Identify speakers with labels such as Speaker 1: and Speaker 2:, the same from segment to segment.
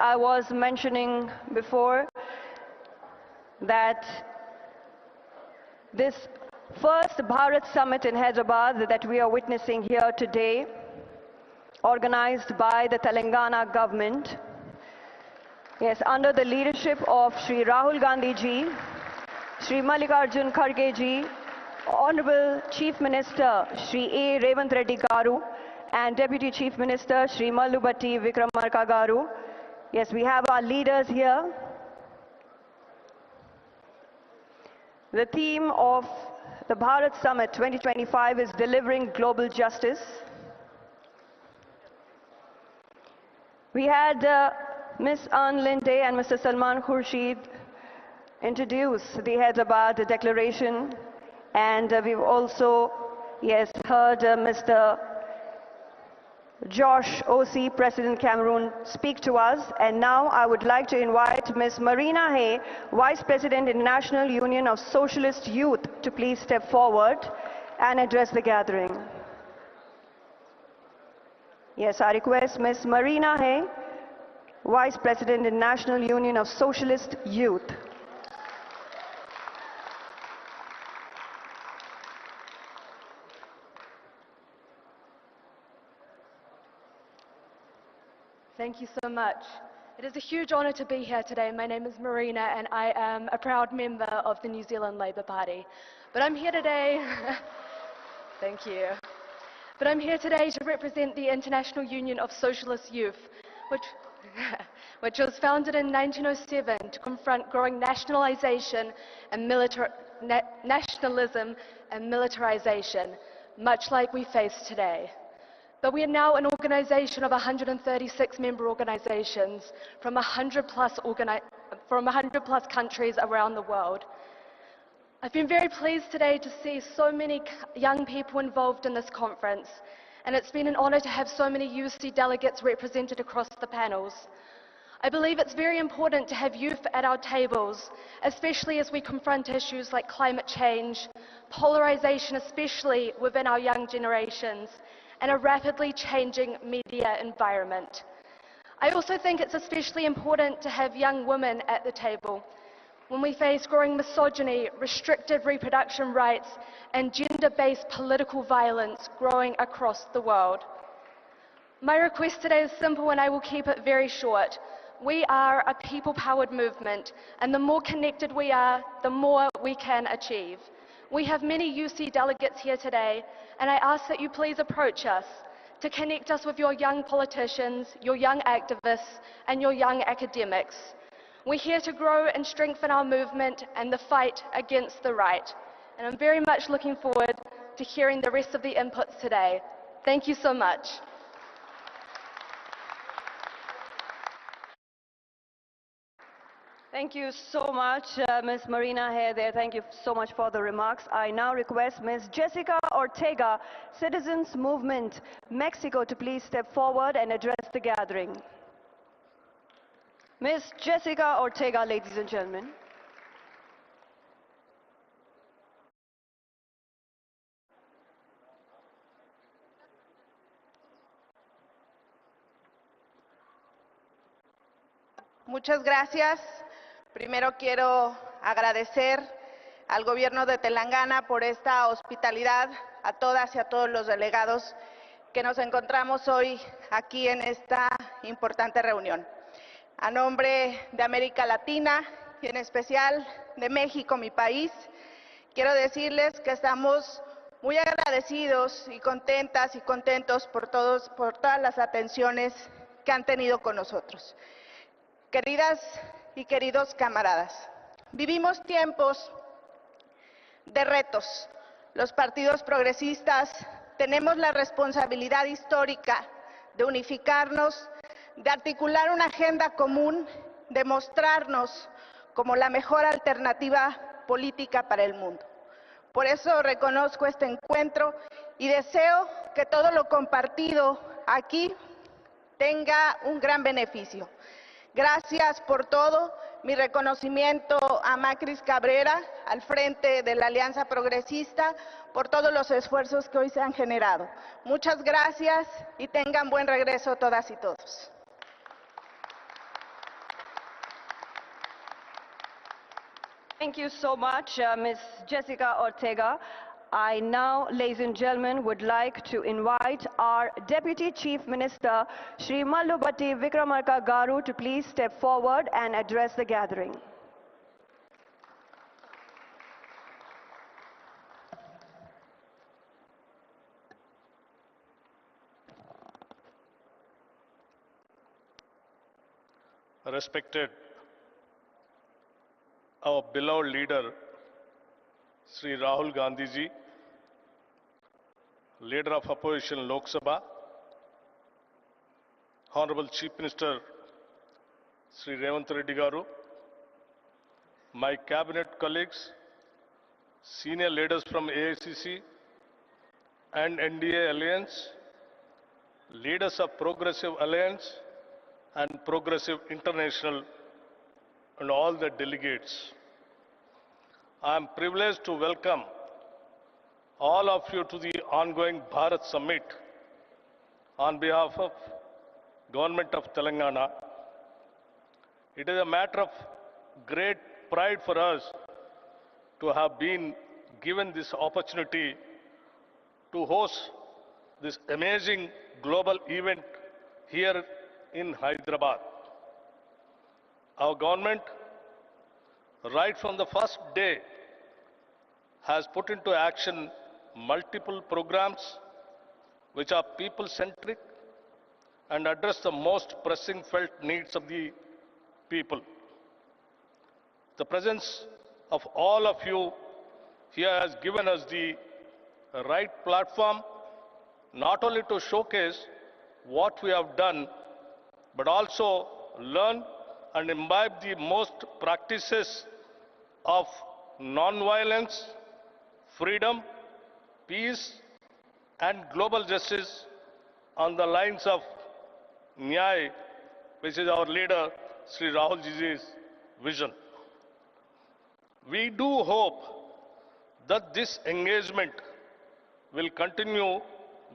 Speaker 1: I was mentioning before, that this first Bharat Summit in Hyderabad that we are witnessing here today, organized by the Telangana government, yes, under the leadership of Sri Rahul Gandhi ji, Sri Mallikarjun Kharge ji, Honorable Chief Minister Sri.A.Revanth Reddy garu, and Deputy Chief Minister Sri Mallubhatti Vikramarka garu. Yes, we have our leaders here. The theme of the Bharat Summit 2025 is Delivering Global Justice. We had Ms. Ann Linde and Mr. Salman Khurshid introduce the Hyderabad Declaration, and we've also, yes, heard Mr. Josh O.C., President Cameroon, speak to us. And now I would like to invite Ms. Marina Hay, Vice President, International Union of Socialist Youth, to please step forward and address the gathering. Yes, I request Ms. Marina Hay, Vice President, International Union of Socialist Youth.
Speaker 2: Thank you so much. It is a huge honour to be here today. My name is Marina and I am a proud member of the New Zealand Labour Party. But I'm here today, thank you. But I'm here today to represent the International Union of Socialist Youth, which was founded in 1907 to confront growing nationalisation and nationalism and militarisation, much like we face today. But we are now an organisation of 136 member organisations from 100 plus countries around the world. I've been very pleased today to see so many young people involved in this conference, and it's been an honour to have so many UC delegates represented across the panels. I believe it's very important to have youth at our tables, especially as we confront issues like climate change, polarisation, especially within our young generations, and a rapidly changing media environment. I also think it's especially important to have young women at the table when we face growing misogyny, restricted reproduction rights, and gender-based political violence growing across the world. My request today is simple and I will keep it very short. We are a people-powered movement, and the more connected we are, the more we can achieve. We have many UC delegates here today, and I ask that you please approach us to connect us with your young politicians, your young activists, and your young academics. We're here to grow and strengthen our movement and the fight against the right. And I'm very much looking forward to hearing the rest of the inputs today. Thank you so much.
Speaker 1: Thank you so much, Ms. Marina Hay there. Thank you so much for the remarks. I now request Ms. Jessica Ortega, Citizens Movement, Mexico, to please step forward and address the gathering. Ms. Jessica Ortega, ladies and gentlemen.
Speaker 3: Muchas gracias. Primero quiero agradecer al gobierno de Telangana por esta hospitalidad, a todas y a todos los delegados que nos encontramos hoy aquí en esta importante reunión. A nombre de América Latina y en especial de México, mi país, quiero decirles que estamos muy agradecidos y contentas y contentos por todas las atenciones que han tenido con nosotros. Queridas y queridos camaradas, vivimos tiempos de retos. Los partidos progresistas tenemos la responsabilidad histórica de unificarnos, de articular una agenda común, de mostrarnos como la mejor alternativa política para el mundo. Por eso reconozco este encuentro y deseo que todo lo compartido aquí tenga un gran beneficio. Gracias por todo. Mi reconocimiento a Macris Cabrera, al frente de la Alianza Progresista, por todos los esfuerzos que hoy se han generado. Muchas gracias y tengan buen regreso todas y todos.
Speaker 1: Thank you so much, Ms. Jessica Ortega. I now, ladies and gentlemen, would like to invite our Deputy Chief Minister, Shri Mallubhatti Vikramarka Garu, to please step forward and address the gathering.
Speaker 4: Respected our beloved leader, Sri Rahul Gandhi ji, leader of opposition Lok Sabha, Honorable Chief Minister Sri.A.Revanth Reddy Garu, my cabinet colleagues, senior leaders from AICC and NDA Alliance, leaders of Progressive Alliance and Progressive International, and all the delegates. I am privileged to welcome all of you to the ongoing Bharat Summit on behalf of Government of Telangana. It is a matter of great pride for us to have been given this opportunity to host this amazing global event here in Hyderabad. Our government, right from the first day, has put into action multiple programs which are people-centric and address the most pressing felt needs of the people. The presence of all of you here has given us the right platform not only to showcase what we have done, but also learn and imbibe the most practices of non-violence, freedom, peace, and global justice on the lines of Nyay, which is our leader, Sri Rahul Ji's vision. We do hope that this engagement will continue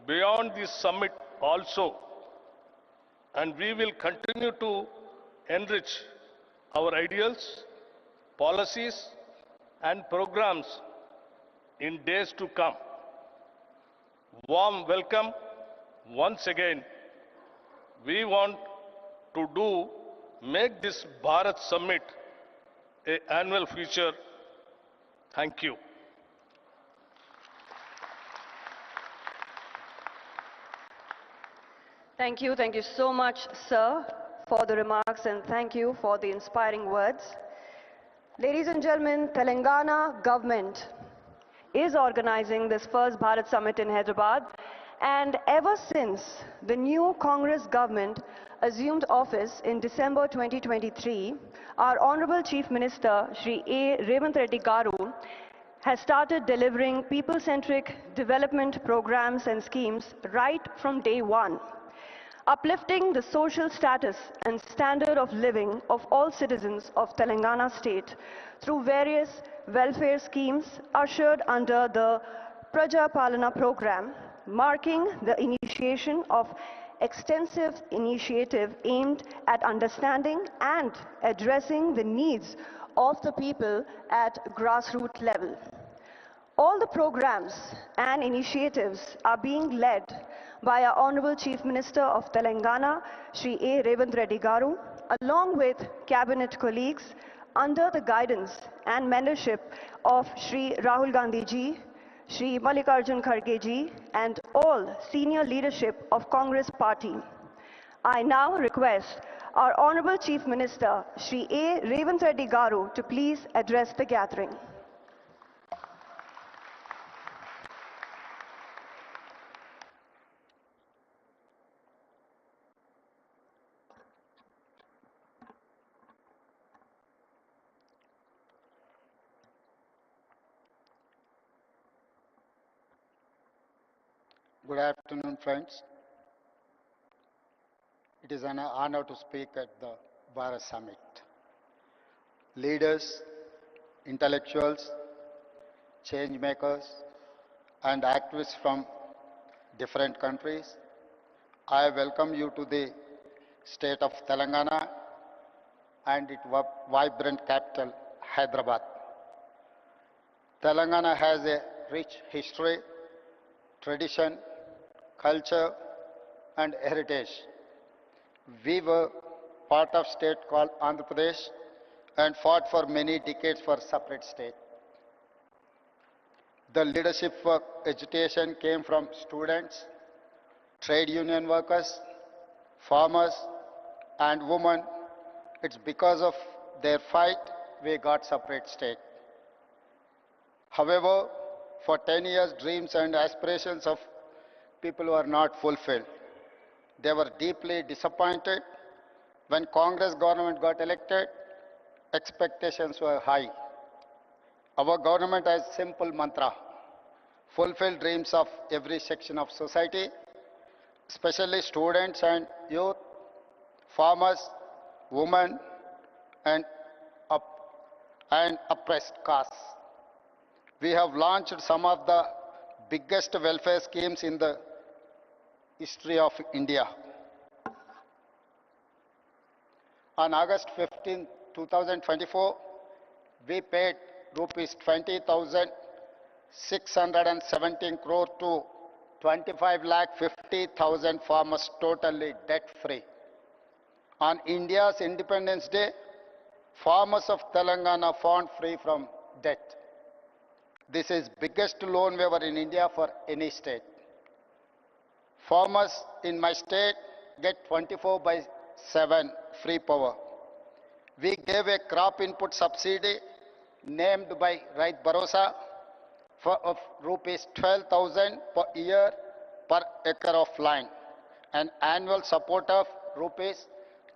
Speaker 4: beyond the summit also, and we will continue to enrich our ideals, policies, and programs in days to come. Warm welcome once again. We want to make this Bharat Summit an annual feature. Thank you.
Speaker 1: Thank you so much, sir, for the remarks, and thank you for the inspiring words. Ladies and gentlemen, Telangana government is organizing this first Bharat Summit in Hyderabad, and ever since the new Congress government assumed office in December 2023, our Honorable Chief Minister, Sri.A.Revanth Reddy Garu, has started delivering people-centric development programs and schemes right from day one, uplifting the social status and standard of living of all citizens of Telangana state through various welfare schemes ushered under the Praja Palana program, marking the initiation of extensive initiative aimed at understanding and addressing the needs of the people at grassroots level. All the programs and initiatives are being led by our Honorable Chief Minister of Telangana, Sri.A.Revanth Reddy Garu, along with cabinet colleagues under the guidance and mentorship of Sri Rahul Gandhi ji, Sri Mallikarjun Kharge ji, and all senior leadership of Congress party. I now request our Honorable Chief Minister, Sri.A.Revanth Reddy Garu, to please address the gathering.
Speaker 5: Good afternoon, friends. It is an honor to speak at the Bharat Summit. Leaders, intellectuals, change makers, and activists from different countries, I welcome you to the state of Telangana and its vibrant capital, Hyderabad. Telangana has a rich history, tradition, culture, and heritage. We were part of state called Andhra Pradesh and fought for many decades for separate state. The leadership for education came from students, trade union workers, farmers, and women. It's because of their fight we got separate state. However, for 10 years, dreams and aspirations of people were not fulfilled. They were deeply disappointed. When Congress government got elected, expectations were high. Our government has simple mantra: fulfill dreams of every section of society, especially students and youth, farmers, women, and, and oppressed castes. We have launched some of the biggest welfare schemes in the history of India. On August 15, 2024, we paid rupees 20,617 crore to 25,50,000 farmers totally debt-free. On India's Independence Day, farmers of Telangana found free from debt. This is biggest loan waiver in India for any state. Farmers in my state get 24/7 free power. We gave a crop input subsidy named by Rait Bharosa of rupees 12,000 per year per acre of land. An annual support of rupees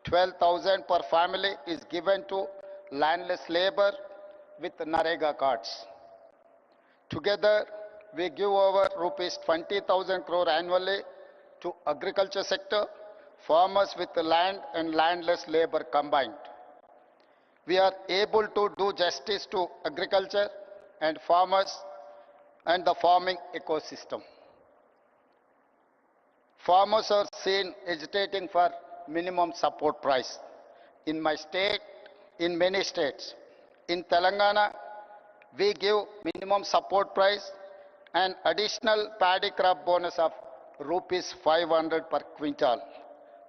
Speaker 5: 12,000 per family is given to landless labor with Narega cards. Together, we give over rupees 20,000 crore annually to agriculture sector, farmers with land and landless labor combined. We are able to do justice to agriculture and farmers and the farming ecosystem. Farmers are seen agitating for minimum support price. In my state, in many states, in Telangana, we give minimum support price and additional paddy crop bonus of rupees 500 per quintal.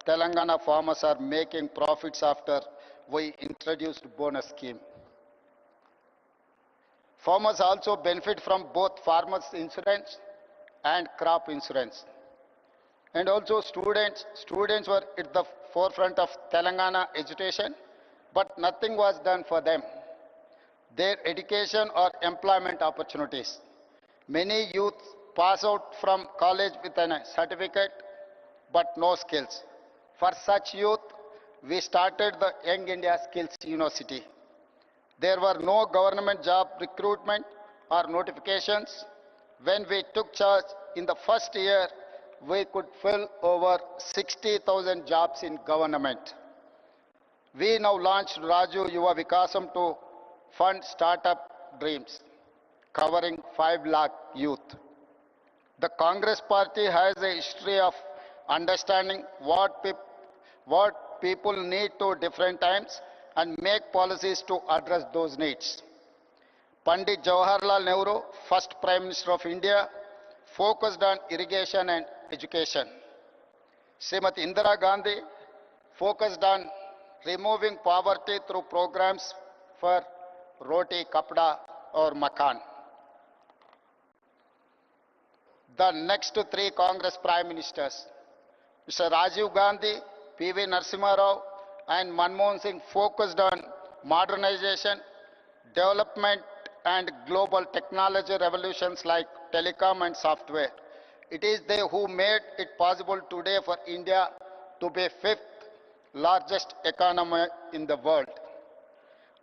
Speaker 5: Telangana farmers are making profits after we introduced bonus scheme. Farmers also benefit from both farmers insurance and crop insurance. And also students were at the forefront of Telangana education, but nothing was done for them. Their education or employment opportunities. Many youth pass out from college with a certificate, but no skills. For such youth, we started the Young India Skills University. There were no government job recruitment or notifications. When we took charge in the first year, we could fill over 60,000 jobs in government. We now launched Raju Yuva Vikasam to fund startup dreams, covering 5 lakh youth. The Congress party has a history of understanding what people need to different times and make policies to address those needs. Pandit Jawaharlal Nehru, first Prime Minister of India, focused on irrigation and education. Srimati Indira Gandhi focused on removing poverty through programs for roti, kapda or makan. The next 3 Congress Prime Ministers, Mr. Rajiv Gandhi, P.V. Narasimha Rao and Manmohan Singh focused on modernization, development and global technology revolutions like telecom and software. It is they who made it possible today for India to be 5th largest economy in the world.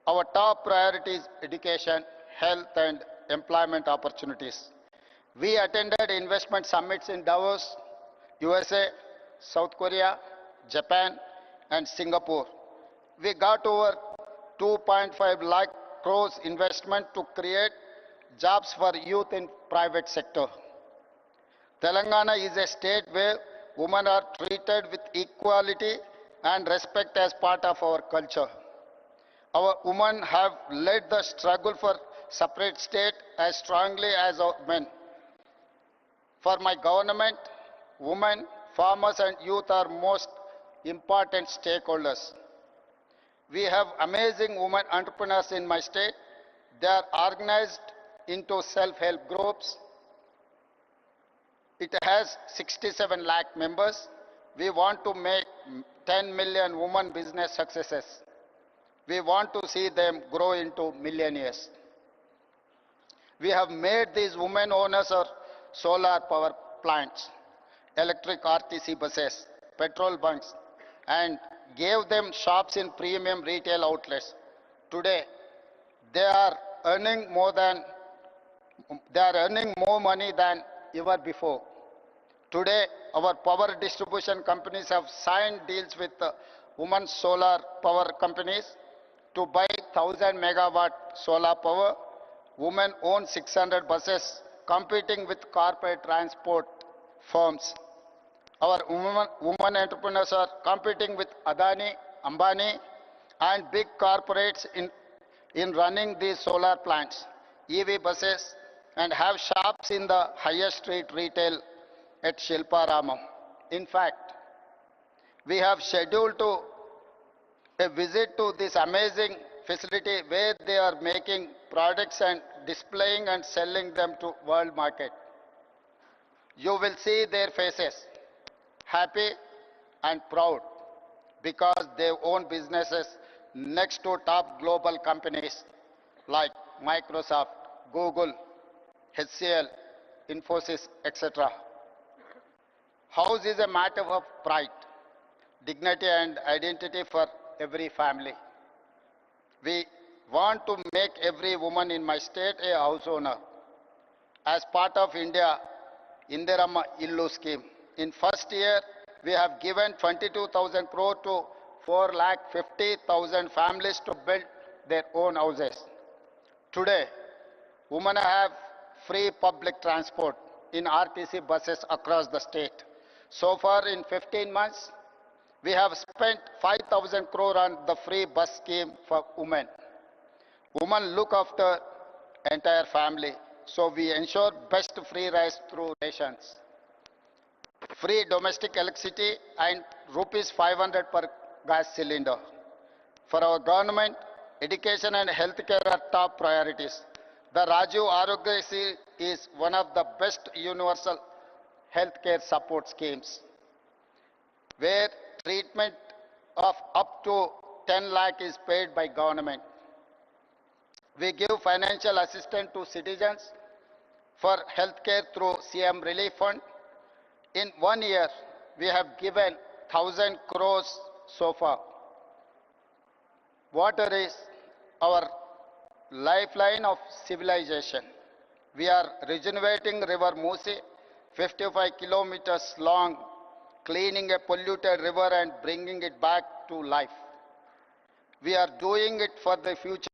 Speaker 5: Our top priority is education, health and employment opportunities. We attended investment summits in Davos, USA, South Korea, Japan and Singapore. We got over 2.5 lakh crores investment to create jobs for youth in private sector. Telangana is a state where women are treated with equality and respect as part of our culture. Our women have led the struggle for separate state as strongly as our men. For my government, women, farmers and youth are most important stakeholders. We have amazing women entrepreneurs in my state. They are organized into self-help groups. It has 67 lakh members. We want to make 10 million women business successes. We want to see them grow into millionaires. We have made these women owners of solar power plants, electric RTC buses, petrol bunks, and gave them shops in premium retail outlets. Today, they are earning more money than ever before. Today, our power distribution companies have signed deals with women solar power companies to buy 1,000 megawatt solar power. Women own 600 buses, competing with corporate transport firms. Our women entrepreneurs are competing with Adani, Ambani, and big corporates in running these solar plants, EV buses, and have shops in the highest street retail at Shilparamam. In fact, we have scheduled a visit to this amazing facility where they are making products and displaying and selling them to world market. You will see their faces, happy and proud, because they own businesses next to top global companies like Microsoft, Google, HCL, Infosys, etc. House is a matter of pride, dignity and identity for every family. We want to make every woman in my state a house owner. As part of India Indirama Illu scheme, in first year we have given 22,000 crore to 4,50,000 families to build their own houses. Today, women have free public transport in RTC buses across the state. So far in 15 months, we have spent 5,000 crore on the free bus scheme for women. Women look after entire family, so we ensure best free rice through rations. Free domestic electricity and rupees 500 per gas cylinder. For our government, education and healthcare are top priorities. The Rajiv Arogyasri is one of the best universal healthcare support schemes, where treatment of up to 10 lakh is paid by government. We give financial assistance to citizens for healthcare through CM Relief Fund. In 1 year, we have given 1,000 crores so far. Water is our lifeline of civilization. We are regenerating River Musi, 55 kilometers long, cleaning a polluted river and bringing it back to life. We are doing it for the future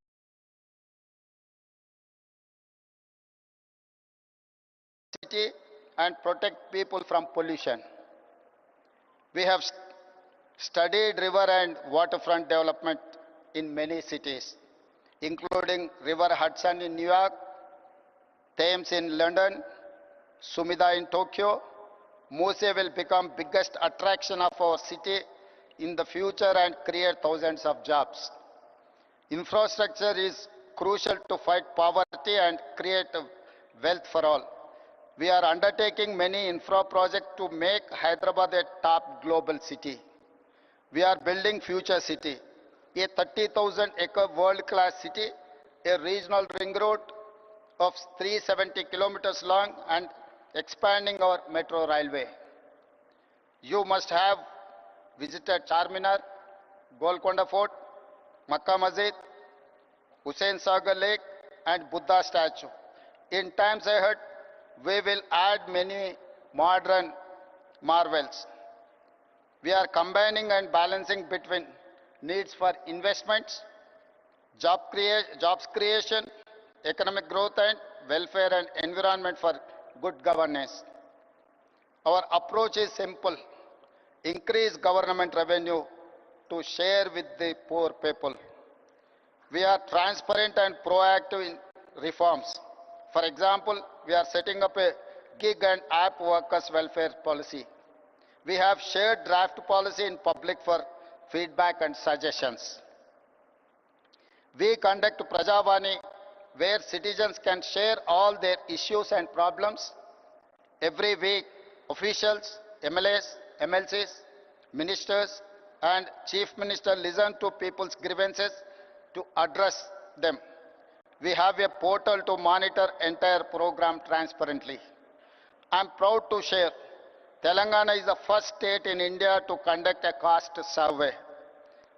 Speaker 5: city and protect people from pollution. We have studied river and waterfront development in many cities, including River Hudson in New York, Thames in London, Sumida in Tokyo. Mose will become biggest attraction of our city in the future and create thousands of jobs. Infrastructure is crucial to fight poverty and create wealth for all. We are undertaking many infra projects to make Hyderabad a top global city. We are building future city, a 30,000 acre world-class city, a regional ring road of 370 kilometers long and expanding our metro railway. You must have visited Charminar, Golconda Fort, Makkah Masjid, Hussain Sagar Lake and Buddha statue. In times ahead, we will add many modern marvels. We are combining and balancing between needs for investments, jobs creation, economic growth and welfare and environment for good governance. Our approach is simple: increase government revenue to share with the poor people. We are transparent and proactive in reforms. For example, we are setting up a gig and app workers welfare policy. We have shared draft policy in public for feedback and suggestions. We conduct Prajavani, where citizens can share all their issues and problems. Every week, officials, MLAs, MLCs, ministers, and Chief Minister listen to people's grievances to address them. We have a portal to monitor entire program transparently. I am proud to share Telangana is the first state in India to conduct a caste survey.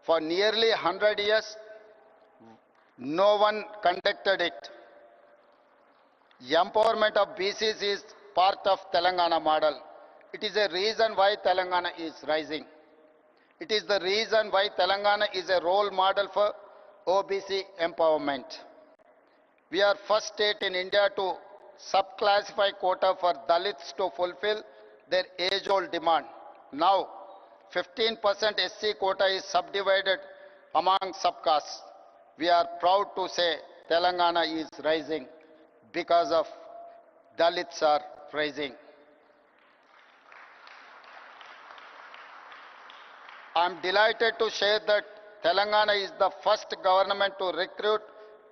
Speaker 5: For nearly 100 years, no one conducted it. The empowerment of BCs is part of Telangana model. It is a reason why Telangana is rising. It is the reason why Telangana is a role model for OBC empowerment. We are first state in India to subclassify quota for Dalits to fulfill their age-old demand. Now, 15% SC quota is subdivided among subcastes. We are proud to say Telangana is rising because of Dalits are rising. I am delighted to share that Telangana is the first government to recruit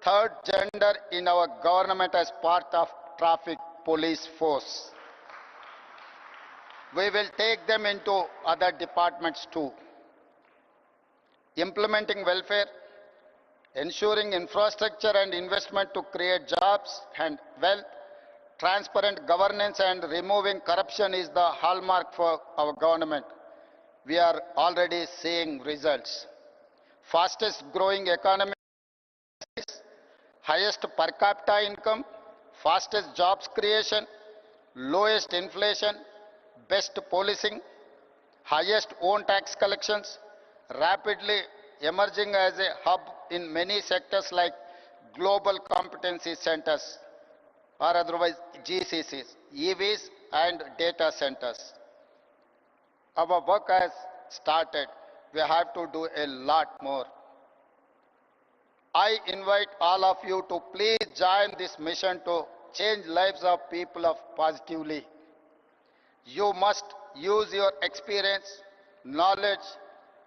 Speaker 5: third gender in our government as part of traffic police force. We will take them into other departments too. Implementing welfare, ensuring infrastructure and investment to create jobs and wealth, transparent governance and removing corruption is the hallmark for our government. We are already seeing results. Fastest growing economy, highest per capita income, fastest jobs creation, lowest inflation, best policing, highest own tax collections, rapidly emerging as a hub in many sectors like global competency centers or otherwise GCCs, EVs and data centers. Our work has started. We have to do a lot more. I invite all of you to please join this mission to change lives of people of positively. You must use your experience, knowledge,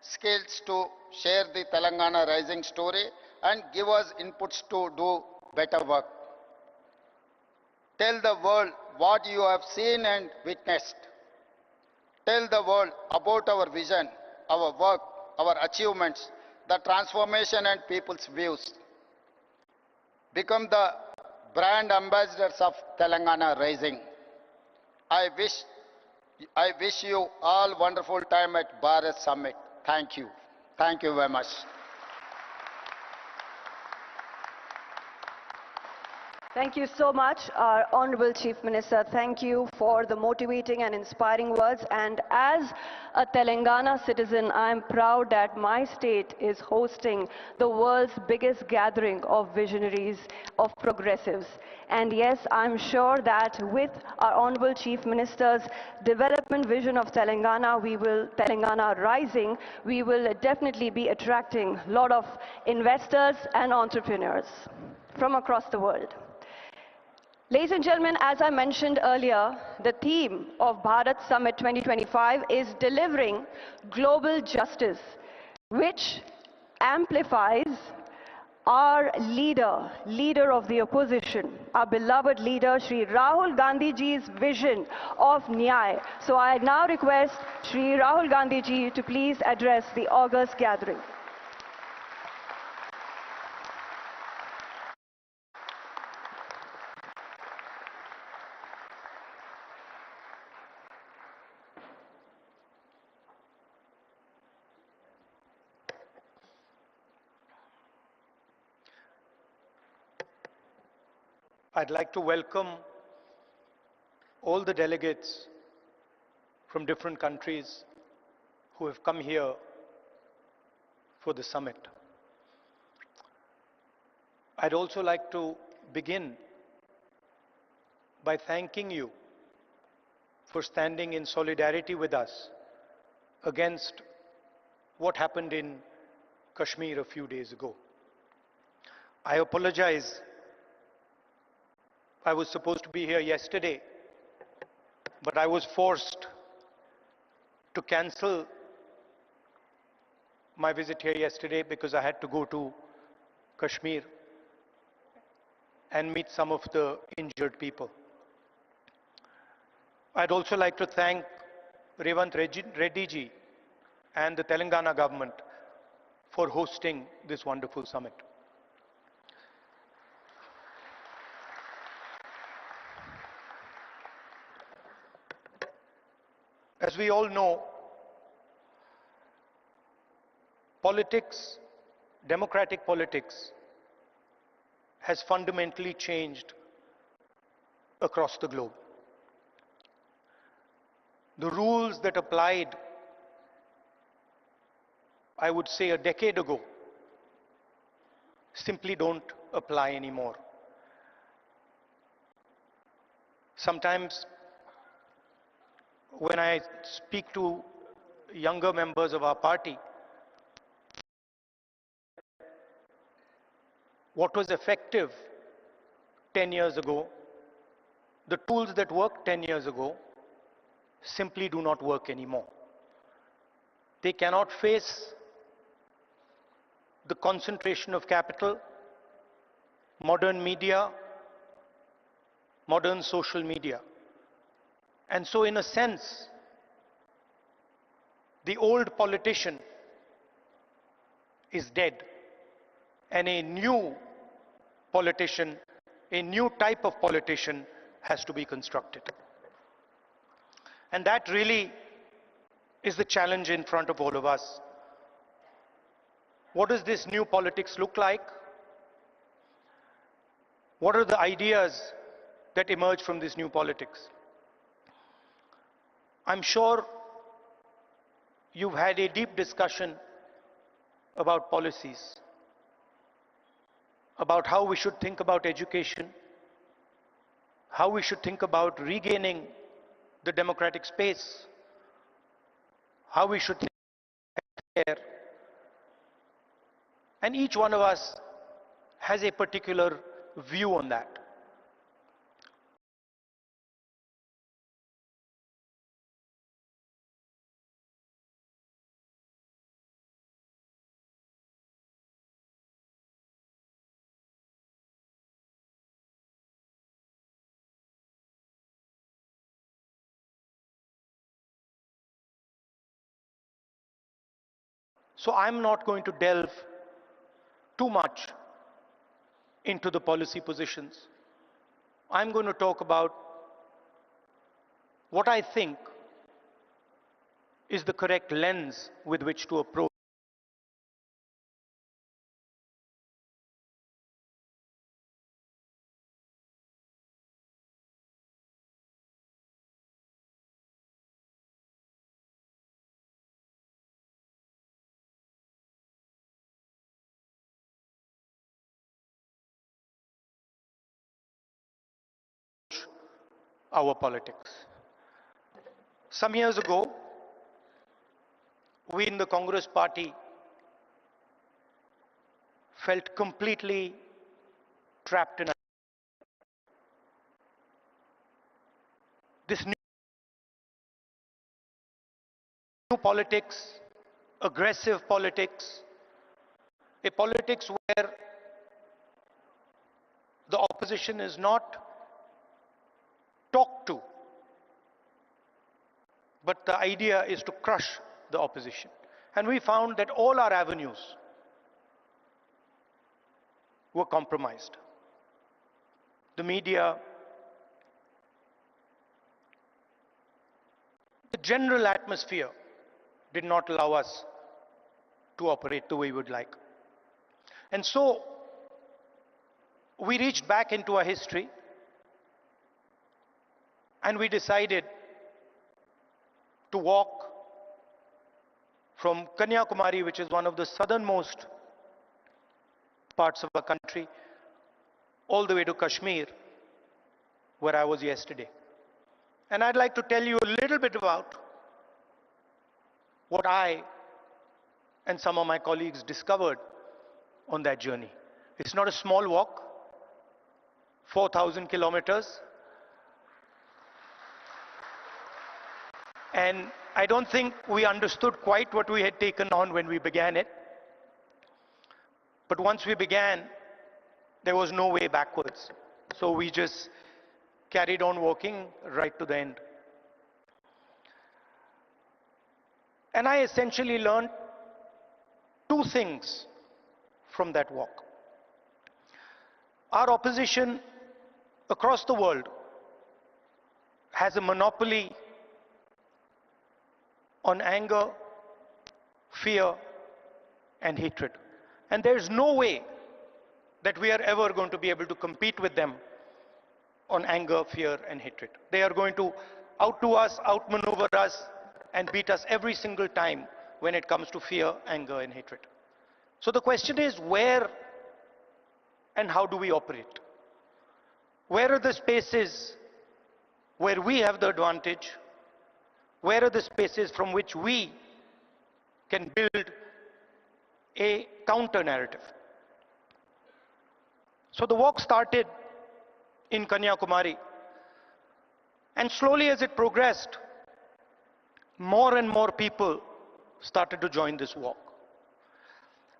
Speaker 5: skills to share the Telangana rising story and give us inputs to do better work. Tell the world what you have seen and witnessed. Tell the world about our vision, our work, our achievements, the transformation and people's views. Become the brand ambassadors of Telangana Rising. I wish you all wonderful time at Bharat Summit. Thank you. Thank you very much.
Speaker 1: Thank you so much, our Honorable Chief Minister. Thank you for the motivating and inspiring words. And as a Telangana citizen, I am proud that my state is hosting the world's biggest gathering of visionaries, of progressives. And yes, I'm sure that with our Honorable Chief Minister's development vision of Telangana, Telangana rising, we will definitely be attracting a lot of investors and entrepreneurs from across the world. Ladies and gentlemen, as I mentioned earlier, the theme of Bharat Summit 2025 is delivering global justice, which amplifies our leader of the opposition, our beloved leader, Sri Rahul Gandhi ji's vision of Nyay. So I now request Sri Rahul Gandhi ji to please address the August gathering.
Speaker 6: I'd like to welcome all the delegates from different countries who have come here for the summit. I'd also like to begin by thanking you for standing in solidarity with us against what happened in Kashmir a few days ago. I apologize I was supposed to be here yesterday, but I was forced to cancel my visit here yesterday because I had to go to Kashmir and meet some of the injured people. I'd also like to thank Revanth Reddy ji and the Telangana government for hosting this wonderful summit. As we all know, politics, democratic politics, has fundamentally changed across the globe. The rules that applied, I would say, a decade ago, simply don't apply anymore. Sometimes when I speak to younger members of our party, what was effective 10 years ago, the tools that worked 10 years ago, simply do not work anymore. They cannot face the concentration of capital, modern media, modern social media. And so in a sense, the old politician is dead, and a new politician, a new type of politician has to be constructed. And that really is the challenge in front of all of us. What does this new politics look like? What are the ideas that emerge from this new politics? I'm sure you've had a deep discussion about policies, about how we should think about education, how we should think about regaining the democratic space, how we should think there. And each one of us has a particular view on that. So I'm not going to delve too much into the policy positions. I'm going to talk about what I think is the correct lens with which to approach our politics. Some years ago, we in the Congress party felt completely trapped in this new politics, aggressive politics, a politics where the opposition is not talked to, but the idea is to crush the opposition. And we found that all our avenues were compromised. The media, the general atmosphere did not allow us to operate the way we would like. And so we reached back into our history and we decided to walk from Kanyakumari, which is one of the southernmost parts of our country, all the way to Kashmir, where I was yesterday. And I'd like to tell you a little bit about what I and some of my colleagues discovered on that journey. It's not a small walk. 4,000 kilometers. And I don't think we understood quite what we had taken on when we began it. But once we began, there was no way backwards. So we just carried on walking right to the end. And I essentially learned two things from that walk. Our opposition across the world has a monopoly on anger, fear, and hatred. And there's no way that we are ever going to be able to compete with them on anger, fear, and hatred. They are going to outdo us, outmaneuver us, and beat us every single time when it comes to fear, anger, and hatred. So the question is, where and how do we operate? Where are the spaces where we have the advantage? Where are the spaces from which we can build a counter narrative? So the walk started in Kanyakumari, and slowly as it progressed, more and more people started to join this walk.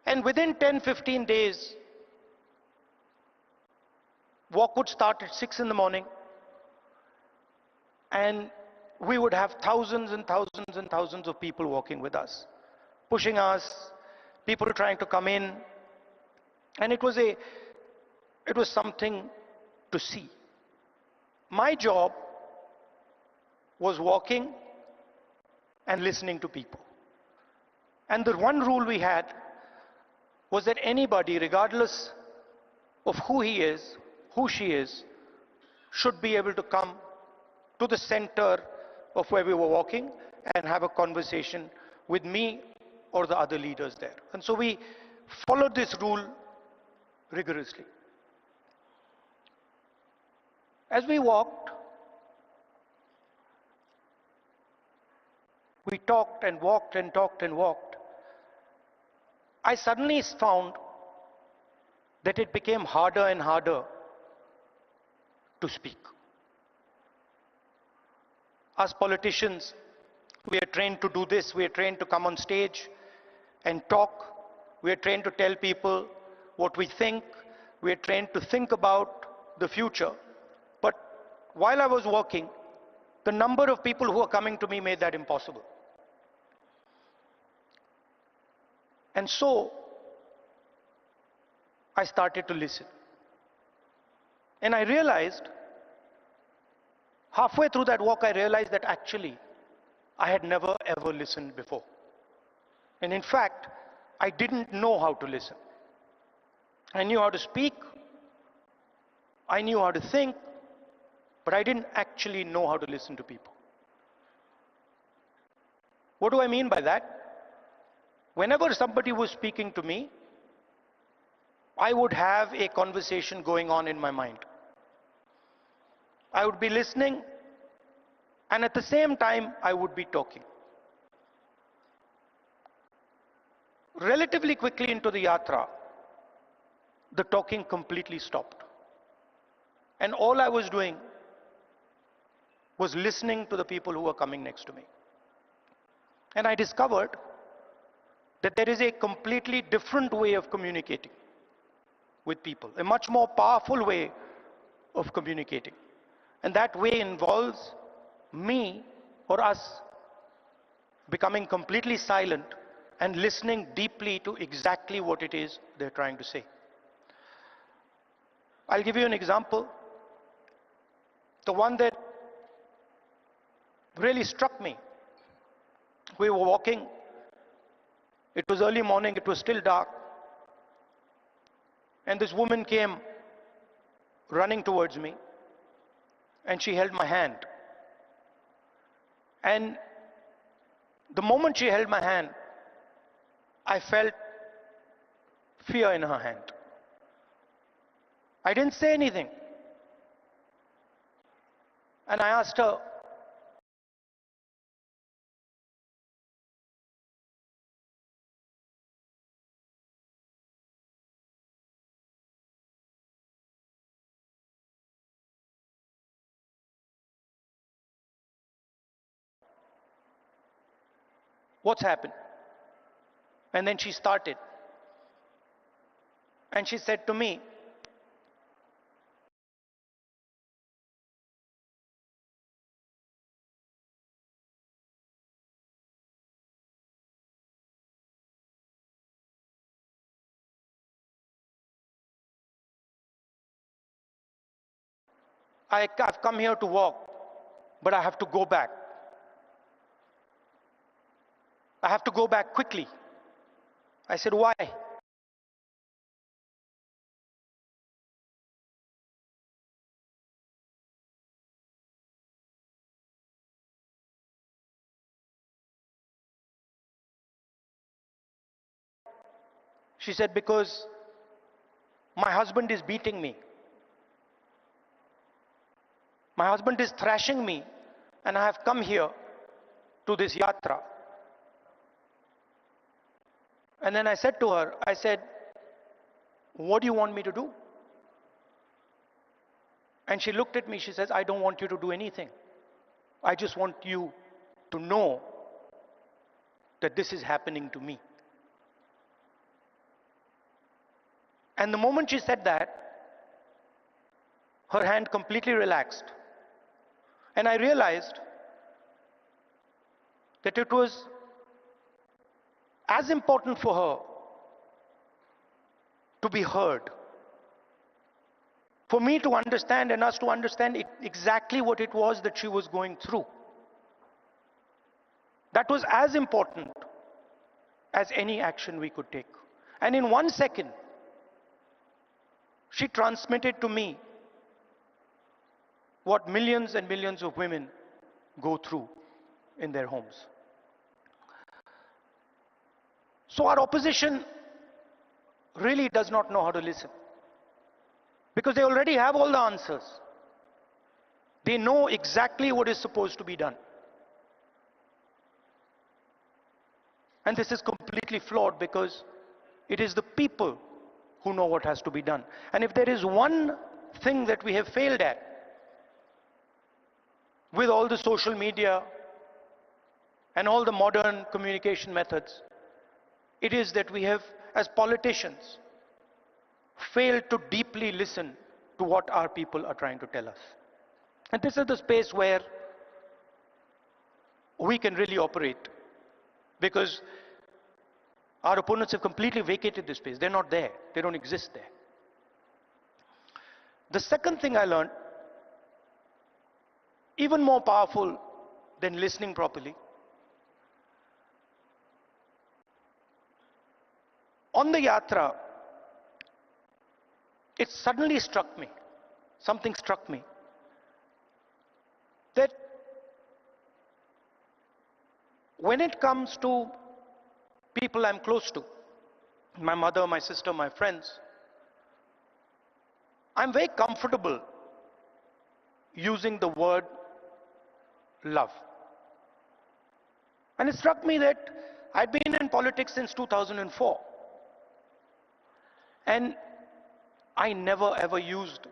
Speaker 6: And within 10-15 days, walk would start at 6 in the morning, and we would have thousands and thousands and thousands of people walking with us, pushing us, people trying to come in. And it was something to see. My job was walking and listening to people. And the one rule we had was that anybody, regardless of who he is, who she is, should be able to come to the center of where we were walking and have a conversation with me or the other leaders there. And so we followed this rule rigorously. As we walked, we talked and walked and talked and walked. I suddenly found that it became harder and harder to speak. As politicians, we are trained to do this. We are trained to come on stage and talk. We are trained to tell people what we think. We are trained to think about the future. But while I was walking, the number of people who were coming to me made that impossible. And so I started to listen. And I realized, halfway through that walk, I realized that actually I had never ever listened before. And in fact, I didn't know how to listen. I knew how to speak, I knew how to think, but I didn't actually know how to listen to people. What do I mean by that? Whenever somebody was speaking to me, I would have a conversation going on in my mind. I would be listening, and at the same time, I would be talking. Relatively quickly into the yatra, the talking completely stopped. And all I was doing was listening to the people who were coming next to me. And I discovered that there is a completely different way of communicating with people, a much more powerful way of communicating. And that way involves me or us becoming completely silent and listening deeply to exactly what it is they're trying to say. I'll give you an example. The one that really struck me. We were walking. It was early morning. It was still dark. And this woman came running towards me, and she held my hand. And the moment she held my hand, I felt fear in her hand. I didn't say anything. And I asked her, What's happened? And then she started. And she said to me, I've come here to walk, but I have to go back. I have to go back quickly. I said, why? She said, because my husband is beating me. My husband is thrashing me, and I have come here to this yatra. And then I said to her, I said, what do you want me to do? And she looked at me, she says, I don't want you to do anything. I just want you to know that this is happening to me. And the moment she said that, her hand completely relaxed. And I realized that it was as important for her to be heard, for me to understand and us to understand exactly what it was that she was going through. That was as important as any action we could take. And in 1 second, she transmitted to me what millions and millions of women go through in their homes. So our opposition really does not know how to listen, because they already have all the answers. They know exactly what is supposed to be done. And this is completely flawed, because it is the people who know what has to be done. And if there is one thing that we have failed at with all the social media and all the modern communication methods, it is that we have, as politicians, failed to deeply listen to what our people are trying to tell us. And this is the space where we can really operate, because our opponents have completely vacated this space. They're not there. They don't exist there. The second thing I learned, even more powerful than listening properly, on the yatra, it suddenly struck me, something struck me, that when it comes to people I'm close to, my mother, my sister, my friends, I'm very comfortable using the word love. And it struck me that I'd been in politics since 2004. And I never ever used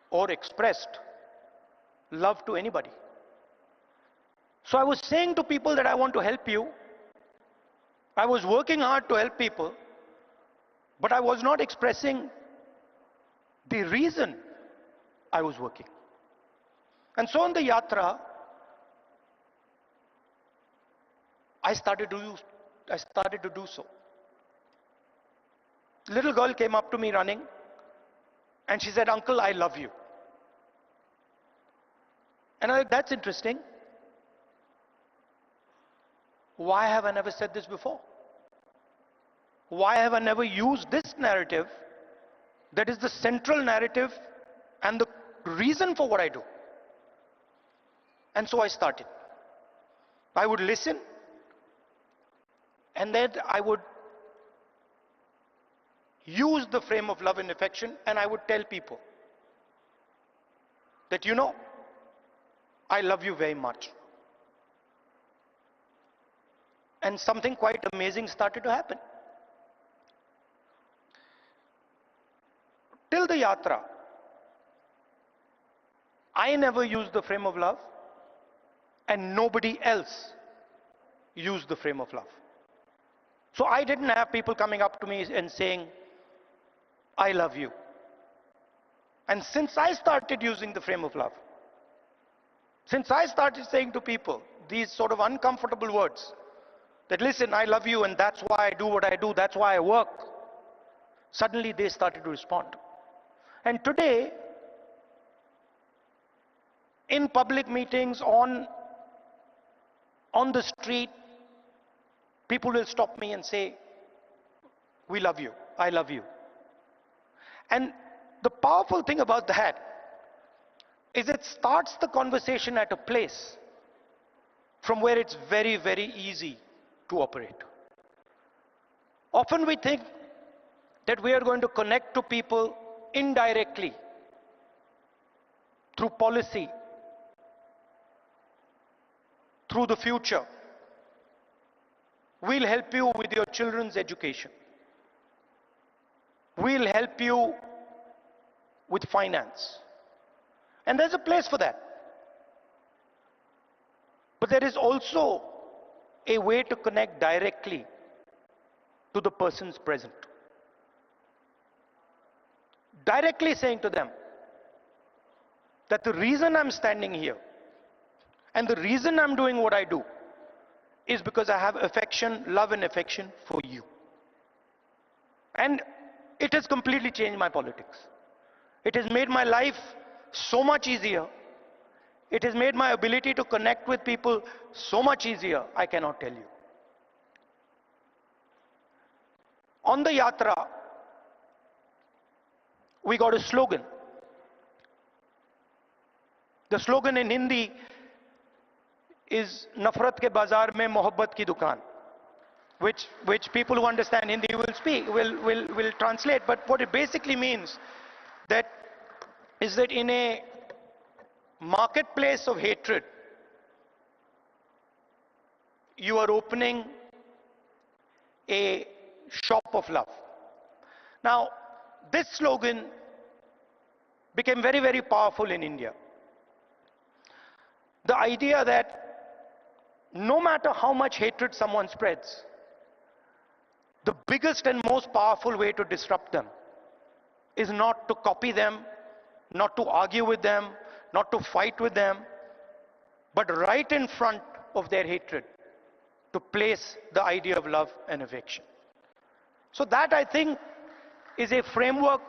Speaker 6: or expressed love to anybody. So I was saying to people that I want to help you. I was working hard to help people, but I was not expressing the reason I was working. And so on the yatra, I started to do so. A little girl came up to me running, and she said, "Uncle, I love you." And I said, "That's interesting. Why have I never said this before? Why have I never used this narrative that is the central narrative and the reason for what I do?" And so I started. I would listen, and then I would use the frame of love and affection, and I would tell people that, you know, I love you very much. And something quite amazing started to happen. Till the yatra, I never used the frame of love, and nobody else use the frame of love. So I didn't have people coming up to me and saying, I love you. And since I started using the frame of love, since I started saying to people these sort of uncomfortable words, that listen, I love you and that's why I do what I do, that's why I work, suddenly they started to respond. And today, in public meetings, on the street, people will stop me and say, we love you, I love you. And the powerful thing about that is it starts the conversation at a place from where it's very, very easy to operate. Often we think that we are going to connect to people indirectly through policy, through the future. We'll help you with your children's education. We'll help you with finance. And there's a place for that. But there is also a way to connect directly to the person's present. Directly saying to them that the reason I'm standing here and the reason I'm doing what I do is because I have affection, love and affection for you. And it has completely changed my politics. It has made my life so much easier. It has made my ability to connect with people so much easier, I cannot tell you. On the yatra, we got a slogan. The slogan in Hindi is Nafrat ke bazaar mein mohabbat ki dukaan, which people who understand Hindi will speak, will translate. But what it basically means is that in a marketplace of hatred, you are opening a shop of love. Now, this slogan became very, very powerful in India. The idea that no matter how much hatred someone spreads, the biggest and most powerful way to disrupt them is not to copy them, not to argue with them, not to fight with them, but right in front of their hatred, to place the idea of love and affection. So that, I think, is a framework,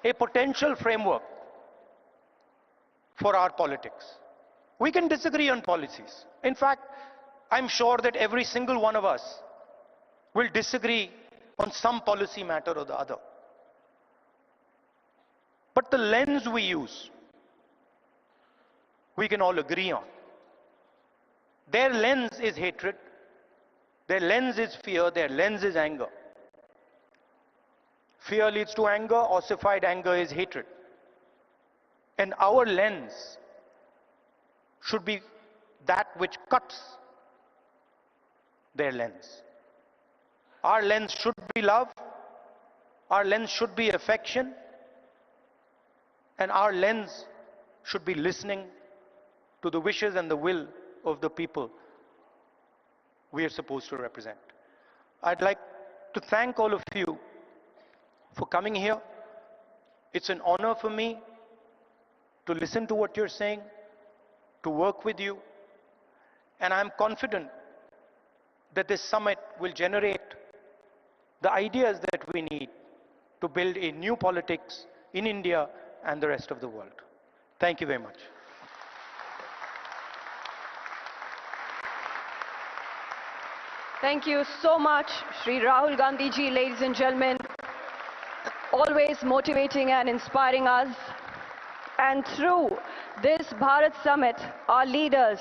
Speaker 6: a potential framework for our politics. We can disagree on policies. In fact, I'm sure that every single one of us will disagree on some policy matter or the other. But the lens we use, we can all agree on. Their lens is hatred, their lens is fear, their lens is anger. Fear leads to anger, ossified anger is hatred. And our lens should be that which cuts their lens. Our lens should be love, our lens should be affection, and our lens should be listening to the wishes and the will of the people we are supposed to represent. I'd like to thank all of you for coming here. It's an honor for me to listen to what you're saying, to work with you, and I'm confident that this summit will generate the ideas that we need to build a new politics in India and the rest of the world. Thank you very much.
Speaker 1: Thank you so much, Sri Rahul Gandhi ji, ladies and gentlemen, always motivating and inspiring us. And through this Bharat Summit, our leaders,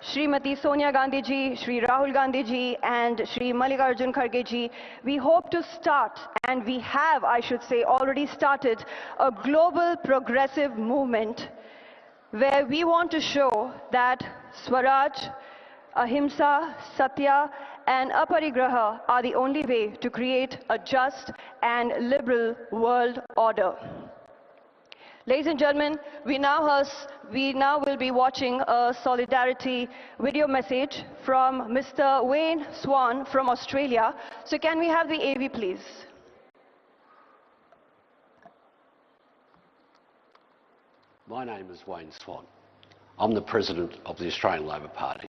Speaker 1: Srimati Sonia Gandhi ji, Sri Rahul Gandhi ji, and Sri Mallikarjun Kharge ji, we hope to start, and we have, I should say, already started a global progressive movement where we want to show that Swaraj, Ahimsa, Satya, and Aparigraha are the only way to create a just and liberal world order. Ladies and gentlemen, we now will be watching a solidarity video message from Mr. Wayne Swan from Australia. So can we have the AV, please?
Speaker 7: My name is Wayne Swan. I'm the President of the Australian Labor Party.